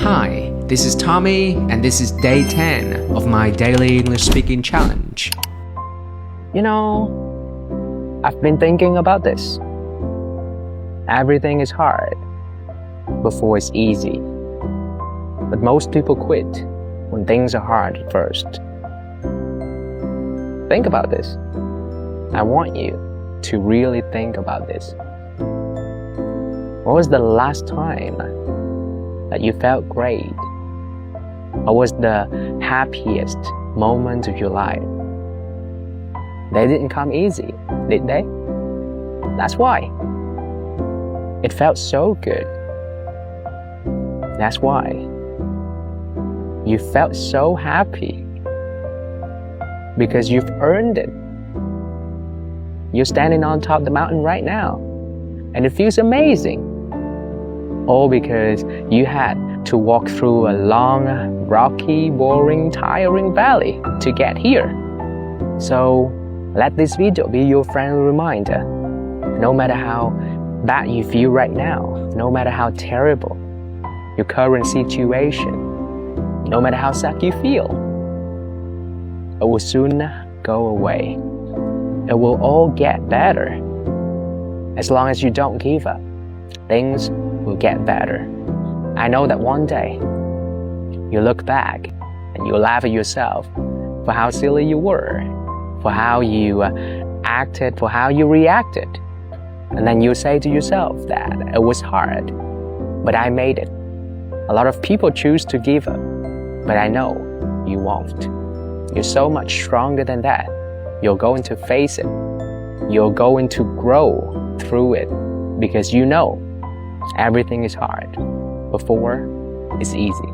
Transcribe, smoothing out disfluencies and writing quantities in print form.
Hi, this is Tommy, and this is day 10 of my daily English speaking challenge. You know, I've been thinking about this. Everything is hard before it's easy. But most people quit when things are hard at first. Think about this. I want you to really think about this. When was the last time that you felt great? What was the happiest moment of your life? They didn't come easy, did they? That's why. It felt so good. That's why. You felt so happy. Because you've earned it. You're standing on top of the mountain right now, and it feels amazing. All because you had to walk through a long, rocky, boring, tiring valley to get here. So let this video be your friendly reminder. No matter how bad you feel right now, no matter how terrible your current situation, no matter how sad you feel, it will soon go away. It will all get better. As long as you don't give up, things will get better. I know that one day you look back and you laugh at yourself for how silly you were, for how you acted, for how you reacted. And then you say to yourself that it was hard, but I made it. A lot of people choose to give up, but I know you won't. You're so much stronger than that. You're going to face it. You're going to grow through it because you know everything is hard before it's easy.